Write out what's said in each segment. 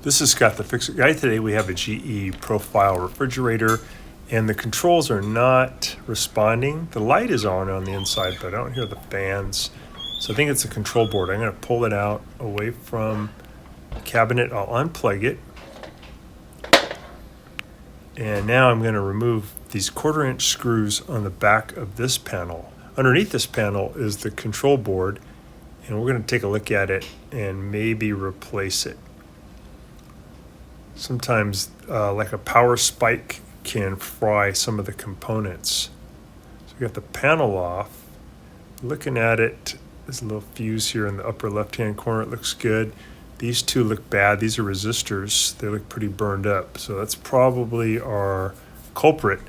This is Scott, the Fix-It Guy. Today we have a GE profile refrigerator and the controls are not responding. The light is on the inside, but I don't hear the fans. So I think it's a control board. I'm going to pull it out away from the cabinet. I'll unplug it. And now I'm going to remove these 1/4-inch screws on the back of this panel. Underneath this panel is the control board, and we're going to take a look at it and maybe replace it. Sometimes like a power spike can fry some of the components. So we got the panel off. Looking at it, there's a little fuse here in the upper left-hand corner. It looks good. These two look bad. These are resistors. They look pretty burned up. So that's probably our culprit.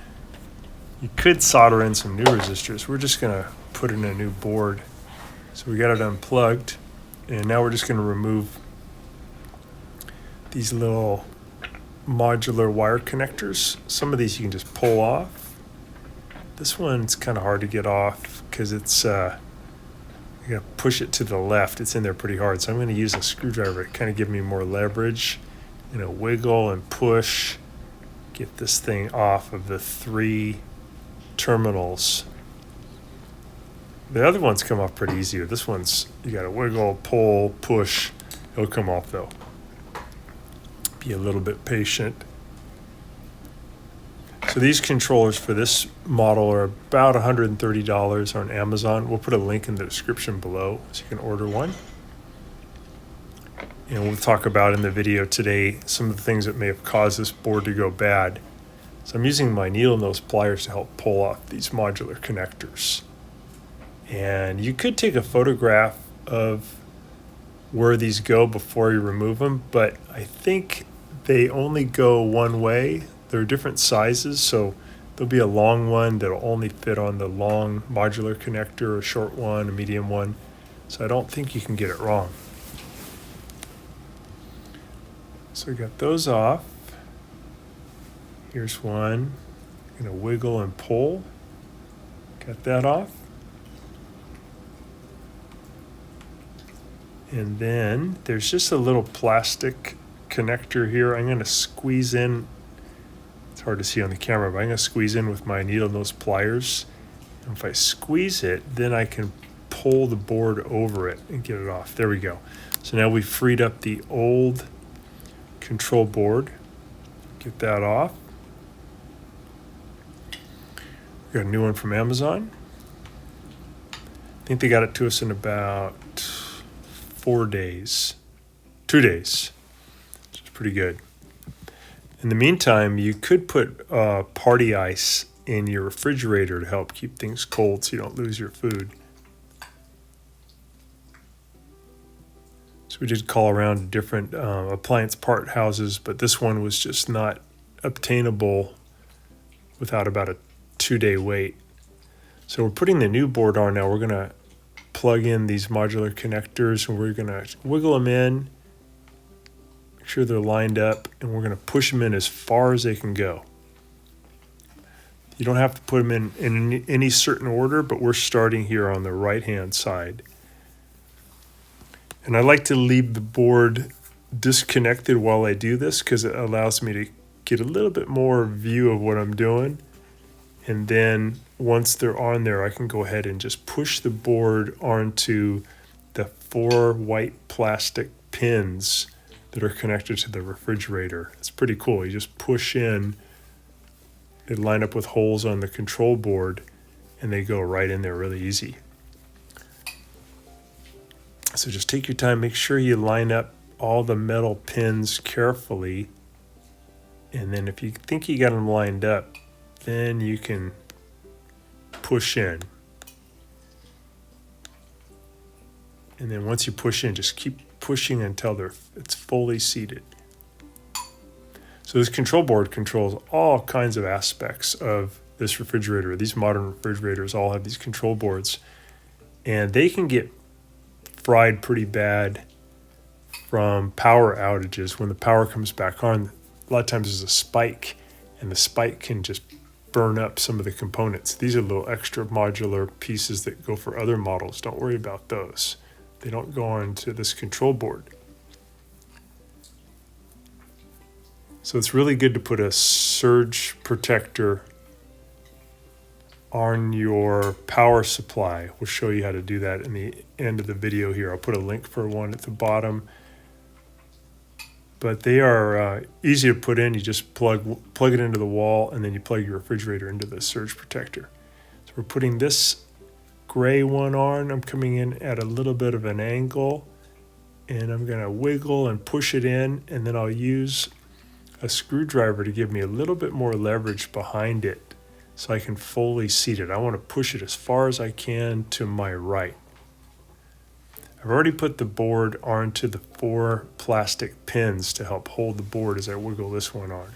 You could solder in some new resistors. We're just going to put in a new board. So we got it unplugged. And now we're just going to remove these little modular wire connectors. Some of these you can just pull off. This one's kind of hard to get off because it's you gotta push it to the left. It's in there pretty hard, so I'm going to use a screwdriver to kind of give me more leverage. Wiggle and push, get this thing off of the 3 terminals. The other ones come off pretty easy. This one's you got to wiggle, pull, push. It'll come off though. Be a little bit patient. So these controllers for this model are about $130 on Amazon. We'll put a link in the description below so you can order one. And we'll talk about in the video today some of the things that may have caused this board to go bad. So I'm using my needle nose pliers to help pull off these modular connectors. And you could take a photograph of where these go before you remove them, but I think they only go one way. They're different sizes, so there'll be a long one that'll only fit on the long modular connector, a short one, a medium one. So I don't think you can get it wrong. So we got those off. Here's one. I'm gonna wiggle and pull. Got that off. And then there's just a little plastic connector here. I'm going to squeeze in. It's hard to see on the camera, but I'm going to squeeze in with my needle nose pliers. And if I squeeze it, then I can pull the board over it and get it off. There we go. So now we've freed up the old control board. Get that off. We got a new one from Amazon. I think they got it to us in about 4 days, 2 days, which is pretty good. In the meantime, you could put party ice in your refrigerator to help keep things cold so you don't lose your food. So we did call around to different appliance part houses, but this one was just not obtainable without about a 2-day wait. So we're putting the new board on now. We're going to plug in these modular connectors and we're going to wiggle them in, make sure they're lined up, and we're going to push them in as far as they can go. You don't have to put them in any certain order, but we're starting here on the right hand side. And I like to leave the board disconnected while I do this because it allows me to get a little bit more view of what I'm doing. And then once they're on there, I can go ahead and just push the board onto the 4 white plastic pins that are connected to the refrigerator. It's pretty cool. You just push in, they line up with holes on the control board, and they go right in there really easy. So just take your time, make sure you line up all the metal pins carefully, and then if you think you got them lined up, then you can push in. And then once you push in, just keep pushing until it's fully seated. So this control board controls all kinds of aspects of this refrigerator. These modern refrigerators all have these control boards, and they can get fried pretty bad from power outages. When the power comes back on, a lot of times there's a spike, and the spike can just burn up some of the components. These are little extra modular pieces that go for other models. Don't worry about those. They don't go onto this control board. So it's really good to put a surge protector on your power supply. We'll show you how to do that in the end of the video here. I'll put a link for one at the bottom. But they are easy to put in. You just plug it into the wall, and then you plug your refrigerator into the surge protector. So we're putting this gray one on. I'm coming in at a little bit of an angle, and I'm going to wiggle and push it in, and then I'll use a screwdriver to give me a little bit more leverage behind it so I can fully seat it. I want to push it as far as I can to my right. I've already put the board onto the 4 plastic pins to help hold the board as I wiggle this one on.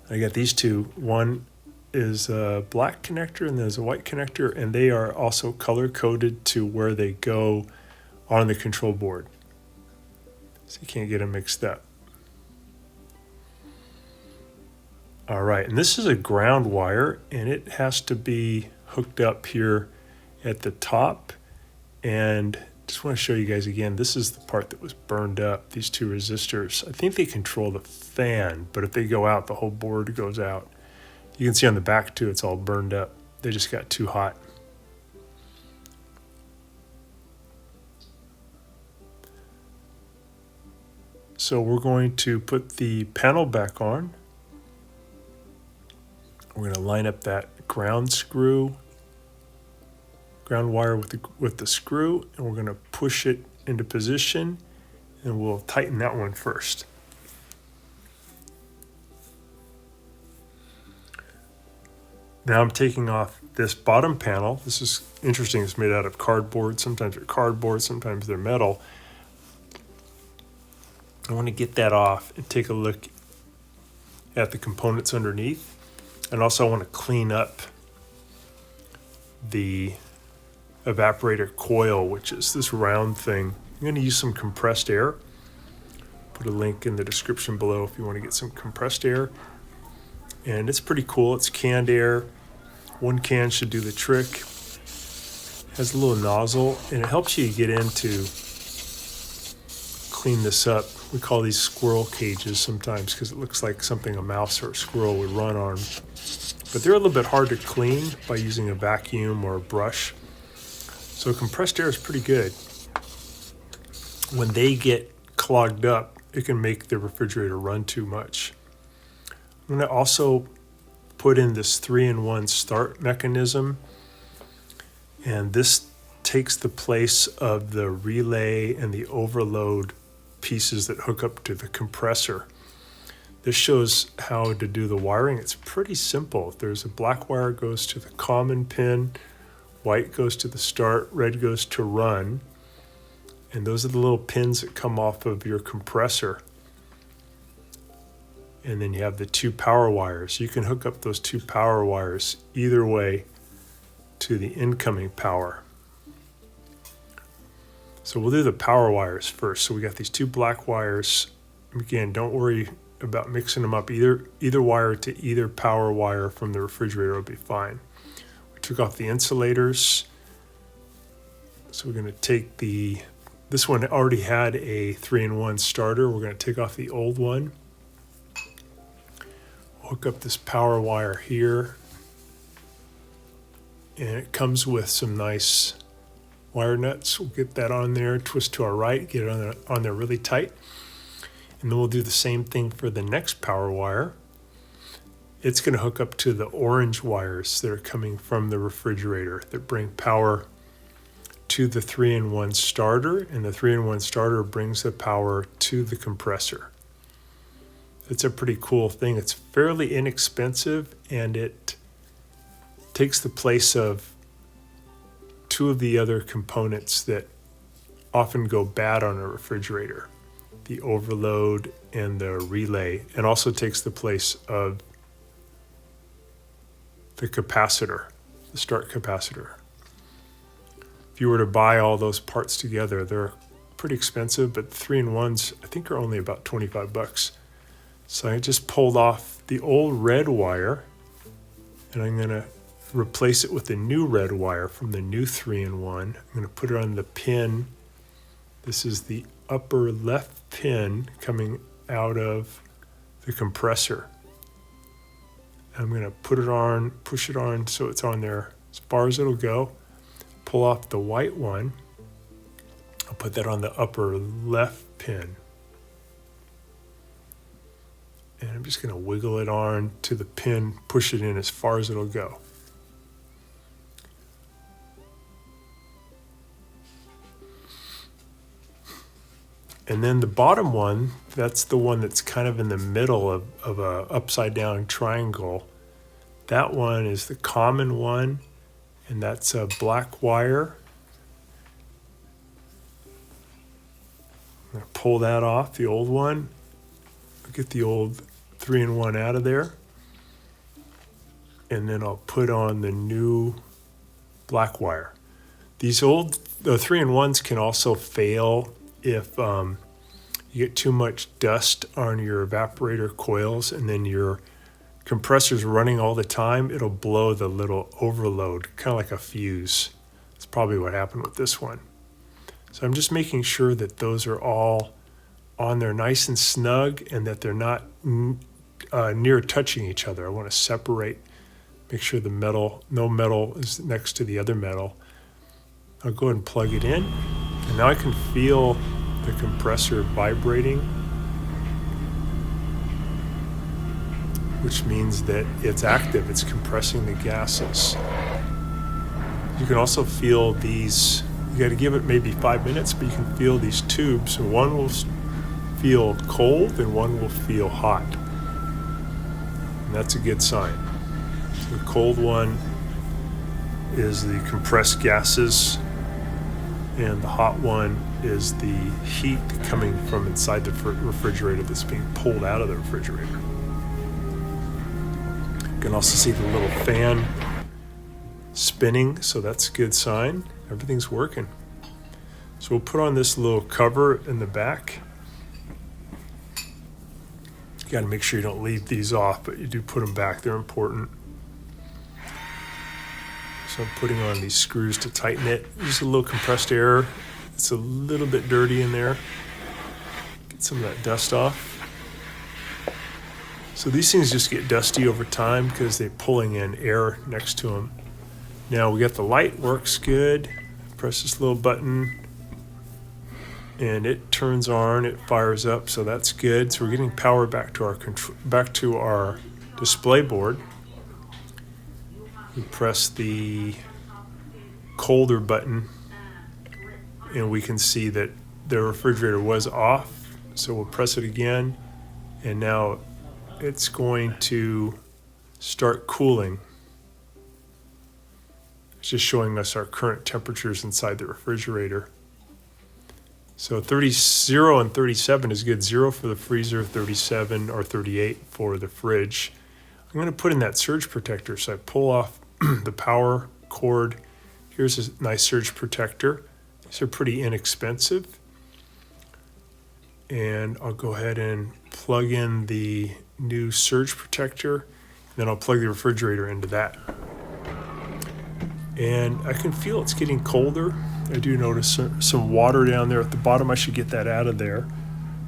I got these two. One is a black connector and there's a white connector, and they are also color coded to where they go on the control board, so you can't get them mixed up. All right, and this is a ground wire, and it has to be hooked up here at the top. And just want to show you guys again, this is the part that was burned up, these 2 resistors. I think they control the fan, but if they go out, the whole board goes out. You can see on the back too, it's all burned up. They just got too hot. So we're going to put the panel back on. We're going to line up that ground wire with the screw, and we're going to push it into position, and we'll tighten that one first. Now I'm taking off this bottom panel. This is interesting. It's made out of cardboard. Sometimes they're cardboard, sometimes they're metal. I want to get that off and take a look at the components underneath. And also I want to clean up the evaporator coil, which is this round thing. I'm going to use some compressed air. Put a link in the description below if you want to get some compressed air. And it's pretty cool. It's canned air. 1 can should do the trick. It has a little nozzle, and it helps you get in to clean this up. We call these squirrel cages sometimes because it looks like something a mouse or a squirrel would run on. But they're a little bit hard to clean by using a vacuum or a brush. So compressed air is pretty good. When they get clogged up, it can make the refrigerator run too much. I'm going to also put in this 3-in-1 start mechanism, and this takes the place of the relay and the overload pieces that hook up to the compressor. This shows how to do the wiring. It's pretty simple. There's a black wire goes to the common pin, white goes to the start, red goes to run, and those are the little pins that come off of your compressor. And then you have the 2 power wires. You can hook up those 2 power wires either way to the incoming power. So we'll do the power wires first. So we got these 2 black wires. Again, don't worry about mixing them up. Either wire to either power wire from the refrigerator will be fine. We took off the insulators. So we're going to take this one already had a 3-in-1 starter. We're going to take off the old one. Hook up this power wire here, and it comes with some nice wire nuts. We'll get that on there, twist to our right, get it on there really tight, and then we'll do the same thing for the next power wire. It's going to hook up to the orange wires that are coming from the refrigerator that bring power to the 3-in-1 starter, and the 3-in-1 starter brings the power to the compressor. It's a pretty cool thing. It's fairly inexpensive, and it takes the place of 2 of the other components that often go bad on a refrigerator, the overload and the relay, and also takes the place of the capacitor, the start capacitor. If you were to buy all those parts together, they're pretty expensive, but 3-in-1s I think are only about 25 bucks. So I just pulled off the old red wire, and I'm going to replace it with the new red wire from the new 3-in-1. I'm going to put it on the pin. This is the upper left pin coming out of the compressor. I'm going to put it on, push it on so it's on there as far as it'll go. Pull off the white one. I'll put that on the upper left pin. And I'm just going to wiggle it on to the pin, push it in as far as it'll go. And then the bottom one, that's the one that's kind of in the middle of a upside down triangle. That one is the common one, and that's a black wire. I'm going to pull that off, the old one. I'll get the old 3-in-1 out of there. And then I'll put on the new black wire. These old, the 3-in-1s can also fail if you get too much dust on your evaporator coils and then your compressor's running all the time. It'll blow the little overload, kind of like a fuse. That's probably what happened with this one. So I'm just making sure that those are all on there nice and snug and that they're not near touching each other. I want to separate, make sure the metal, no metal is next to the other metal. I'll go ahead and plug it in, and now I can feel the compressor vibrating, which means that it's active, it's compressing the gases. You can also feel these, you got to give it maybe 5 minutes, but you can feel these tubes. So one will feel cold and one will feel hot. And that's a good sign. So the cold one is the compressed gases, and the hot one is the heat coming from inside the refrigerator that's being pulled out of the refrigerator. You can also see the little fan spinning, so that's a good sign. Everything's working. So we'll put on this little cover in the back. You got to make sure you don't leave these off, but you do put them back. They're important. So I'm putting on these screws to tighten it. Just a little compressed air. It's a little bit dirty in there. Get some of that dust off. So these things just get dusty over time because they're pulling in air next to them. Now we got the light, works good. Press this little button and it turns on, it fires up, so that's good. So we're getting power back to our display board. We press the colder button and we can see that the refrigerator was off. So we'll press it again and now it's going to start cooling. It's just showing us our current temperatures inside the refrigerator. So 0 and 37 is good. 0 for the freezer, 37 or 38 for the fridge. I'm going to put in that surge protector. So I pull off the power cord. Here's a nice surge protector. These are pretty inexpensive. And I'll go ahead and plug in the new surge protector. Then I'll plug the refrigerator into that. And I can feel it's getting colder. I do notice some water down there at the bottom. I should get that out of there.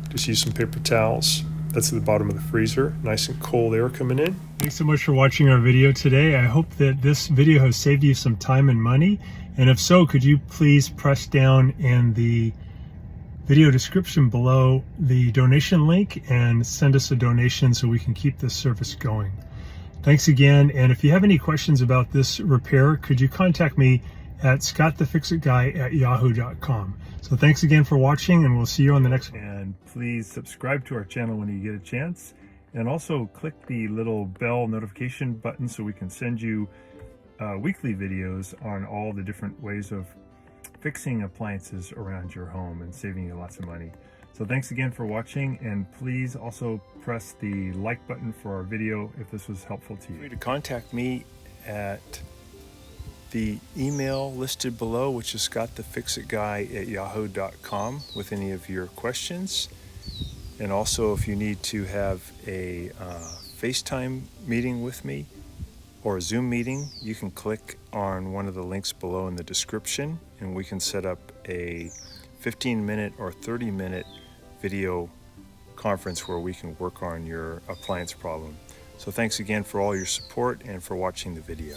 Just use some paper towels. That's at the bottom of the freezer. Nice and cold air coming in. Thanks so much for watching our video today. I hope that this video has saved you some time and money. And if so, could you please press down in the video description below the donation link and send us a donation so we can keep this service going. Thanks again. And if you have any questions about this repair, could you contact me at scottthefixitguy@yahoo.com. So thanks again for watching, and we'll see you on the next one. And please subscribe to our channel when you get a chance. And also click the little bell notification button so we can send you weekly videos on all the different ways of fixing appliances around your home and saving you lots of money. So thanks again for watching, and please also press the like button for our video if this was helpful to you. Feel free to contact me at the email listed below, which is scottthefixitguy@yahoo.com, with any of your questions. And also, if you need to have a FaceTime meeting with me or a Zoom meeting, you can click on one of the links below in the description, and we can set up a 15-minute or 30-minute video conference where we can work on your appliance problem. So thanks again for all your support and for watching the video.